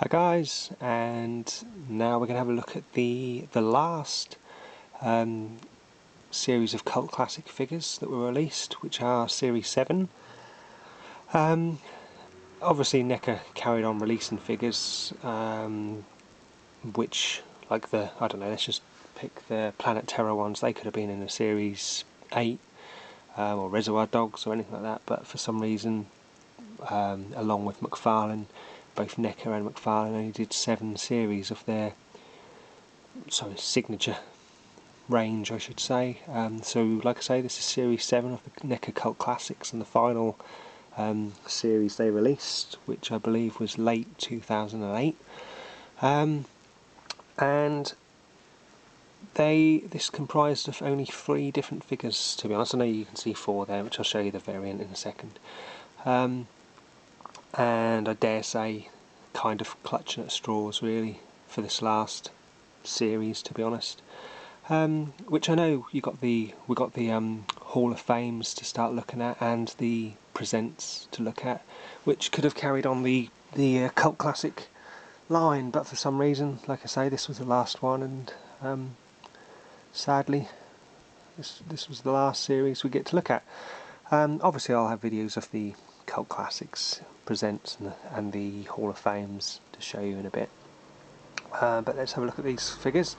Hi guys, and now we're going to have a look at the last series of cult classic figures that were released, which are Series 7. Obviously Neca carried on releasing figures, which, like I don't know, let's just pick the Planet Terror ones. They could have been in a Series 8 or Reservoir Dogs or anything like that, but for some reason, along with McFarlane, both Neca and McFarlane only did 7 series of their signature range, I should say. So, like I say, this is Series 7 of the Neca Cult Classics, and the final series they released, which I believe was late 2008. And this comprised of only 3 different figures, to be honest. I know you can see 4 there, which I'll show you the variant in a second. And I dare say kind of clutching at straws really for this last series, to be honest. Which I know we got the Hall of Fames to start looking at, and the presents to look at, which could have carried on the cult classic line, but for some reason, like I say, this was the last one, and sadly this was the last series we get to look at. Obviously I'll have videos of the cult classics presents and the Hall of Fames to show you in a bit, but let's have a look at these figures.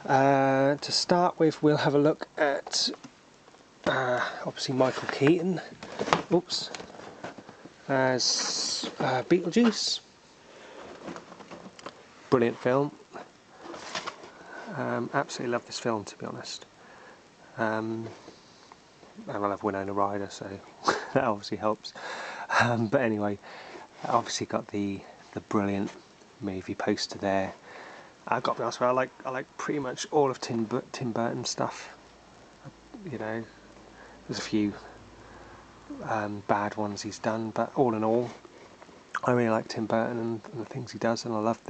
To start with, we'll have a look at obviously Michael Keaton as Beetlejuice. Brilliant film. Absolutely love this film, to be honest. And I love Winona Ryder, so that obviously helps. But anyway, I obviously got the brilliant movie poster there. I've got to be honest, I like pretty much all of Tim Burton's stuff. You know, there's a few bad ones he's done, but all in all, I really like Tim Burton and the things he does, and I love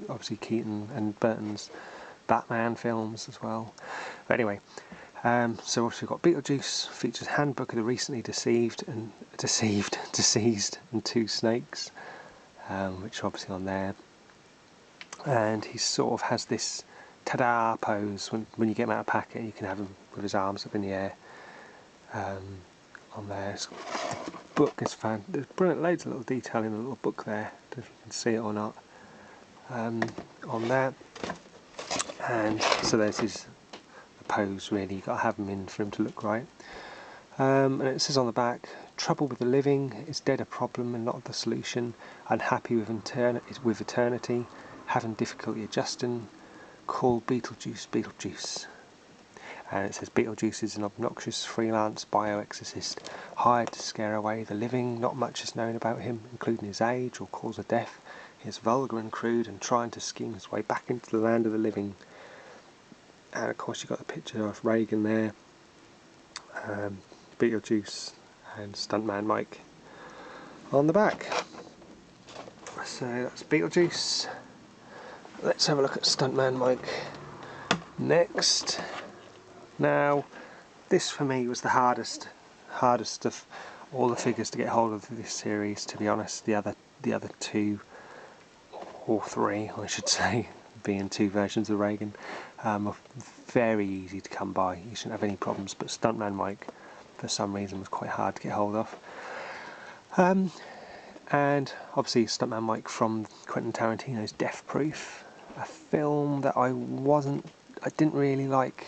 obviously Keaton and Burton's Batman films as well. But anyway, so obviously we've got Beetlejuice, features Handbook of the Recently Deceased and 2 snakes, which are obviously on there. And he sort of has this ta-da pose when you get him out of the packet. You can have him with his arms up in the air. On there, the book is fan. There's brilliant, loads of little detail in the little book there. I don't know if you can see it or not. On there, and so there's his pose. Really, you've got to have him in for him to look right. And it says on the back, "Trouble with the living, is dead a problem and not the solution? Unhappy with eternity, having difficulty adjusting, call Beetlejuice Beetlejuice." And it says Beetlejuice is an obnoxious freelance bioexorcist hired to scare away the living. Not much is known about him, including his age or cause of death. He is vulgar and crude and trying to scheme his way back into the land of the living. And of course you've got the picture of Reagan there, Beetlejuice and Stuntman Mike on the back. So that's Beetlejuice. Let's have a look at Stuntman Mike next. Now, this for me was the hardest of all the figures to get hold of this series, to be honest. The other 2 or 3, I should say, being 2 versions of Reagan, are very easy to come by. You shouldn't have any problems, but Stuntman Mike, for some reason, was quite hard to get hold of. And obviously Stuntman Mike from Quentin Tarantino's Death Proof, a film that I didn't really like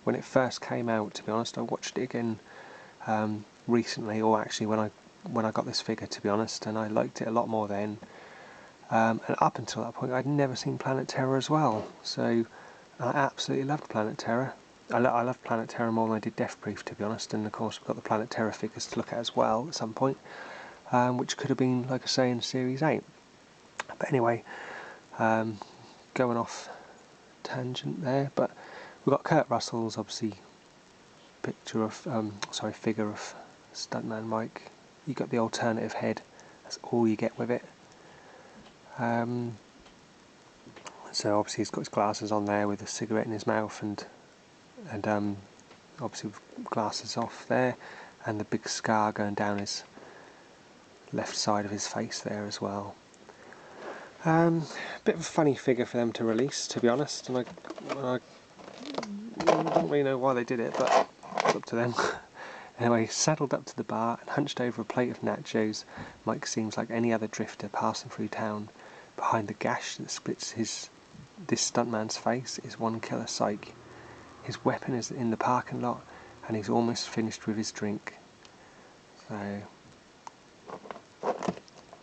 when it first came out, to be honest. I watched it again recently, or actually when I got this figure, to be honest, and I liked it a lot more then. And up until that point, I'd never seen Planet Terror as well, so I absolutely loved Planet Terror. I loved Planet Terror more than I did Death Proof, to be honest. And of course, we've got the Planet Terror figures to look at as well at some point, which could have been, like I say, in Series 8. But anyway, going off tangent there, but we've got Kurt Russell's obviously figure of Stuntman Mike. You got the alternative head. That's all you get with it. So obviously he's got his glasses on there with a cigarette in his mouth, and obviously with glasses off there, and the big scar going down his left side of his face there as well. Bit of a funny figure for them to release, to be honest, and I don't really know why they did it, but it's up to them. Anyway, saddled up to the bar and hunched over a plate of nachos, Mike seems like any other drifter passing through town. Behind the gash that splits this stuntman's face is one killer psych. His weapon is in the parking lot, and he's almost finished with his drink. So,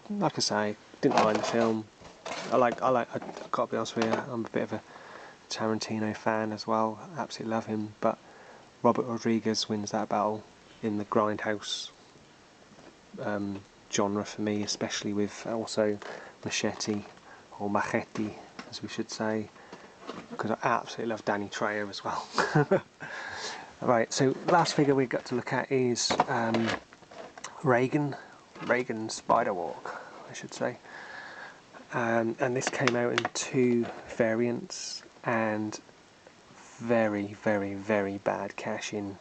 like I say, didn't mind the film. I've got to be honest with you, I'm a bit of a Tarantino fan as well. Absolutely love him, but Robert Rodriguez wins that battle in the grindhouse genre for me, especially with also Machete, or Machete as we should say, because I absolutely love Danny Trejo as well. Right, so last figure we've got to look at is Reagan Spider Walk, I should say. And this came out in 2 variants, and very, very, very bad cash-in,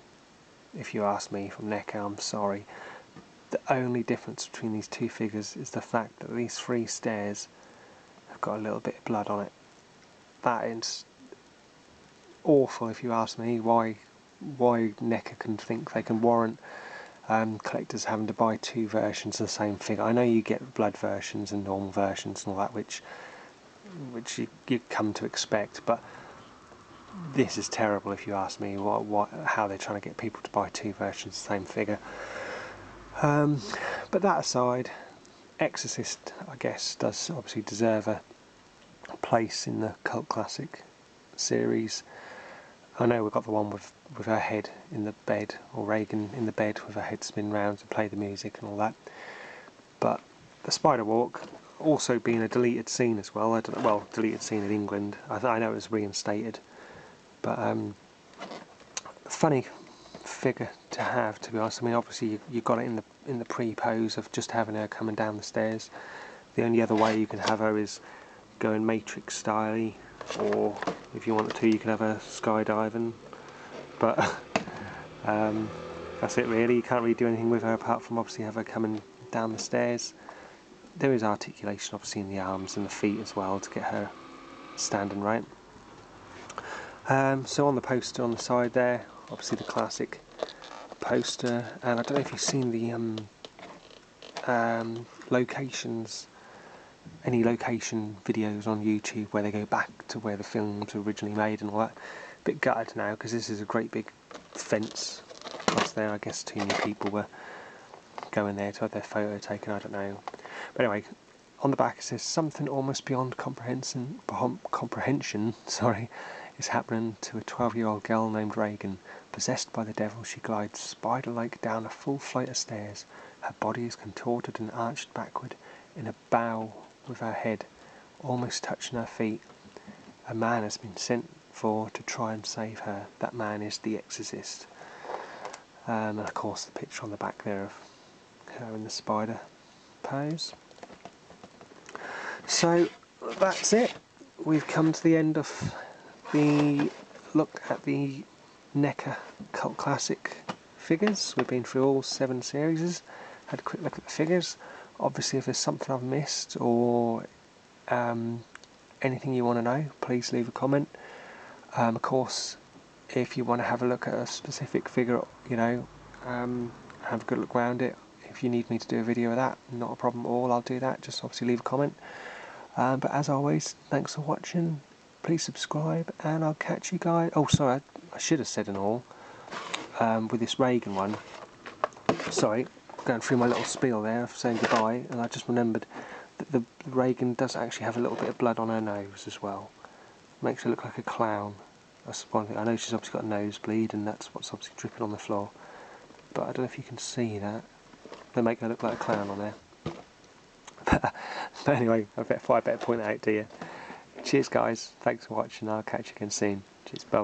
if you ask me, from Neca. I'm sorry. The only difference between these 2 figures is the fact that these 3 stairs have got a little bit of blood on it. That is awful, if you ask me. Why Neca can think they can warrant collectors having to buy 2 versions of the same figure. I know you get blood versions and normal versions and all that, which you come to expect, but this is terrible, if you ask me. How they're trying to get people to buy 2 versions of the same figure. But that aside, Exorcist, I guess, does obviously deserve a place in the cult classic series. I know we've got the one with her head in the bed, or Reagan in the bed with her head spin round to play the music and all that. But the Spider Walk, also being a deleted scene as well. Deleted scene in England. I know it was reinstated, but funny figure to have, to be honest. I mean, obviously you got it in the pre-pose of just having her coming down the stairs. The only other way you can have her is going Matrix style, or if you wanted to, you can have her skydiving. But that's it really. You can't really do anything with her apart from obviously have her coming down the stairs. There is articulation obviously in the arms and the feet as well to get her standing right. So on the poster on the side there, obviously the classic poster, and I don't know if you've seen the locations, any location videos on YouTube where they go back to where the films were originally made and all that. A bit gutted now because this is a great big fence across there. I guess too many people were going there to have their photo taken, I don't know. But anyway, on the back it says, something almost beyond comprehension is happening to a 12-year-old girl named Reagan. Possessed by the devil, she glides spider-like down a full flight of stairs. Her body is contorted and arched backward in a bow with her head almost touching her feet. A man has been sent for to try and save her. That man is the Exorcist. And of course the picture on the back there of her in the spider pose. So that's it. We've come to the end of the look at the Neca Cult Classic figures. We've been through all 7 series, had a quick look at the figures. Obviously if there's something I've missed or anything you want to know, please leave a comment. Of course, if you want to have a look at a specific figure, you know, have a good look around it. If you need me to do a video of that, not a problem at all, I'll do that. Just obviously leave a comment. But as always, thanks for watching. Please subscribe, and I'll catch you guys. Oh, sorry, I should have said an all with this Reagan one. Sorry, going through my little spiel there of saying goodbye, and I just remembered that the Reagan does actually have a little bit of blood on her nose as well. Makes her look like a clown. That's one thing. I know she's obviously got a nosebleed, and that's what's obviously dripping on the floor. But I don't know if you can see that. They make her look like a clown on there. But anyway, I better point that out to you. Cheers guys, thanks for watching, I'll catch you again soon. Cheers, bye.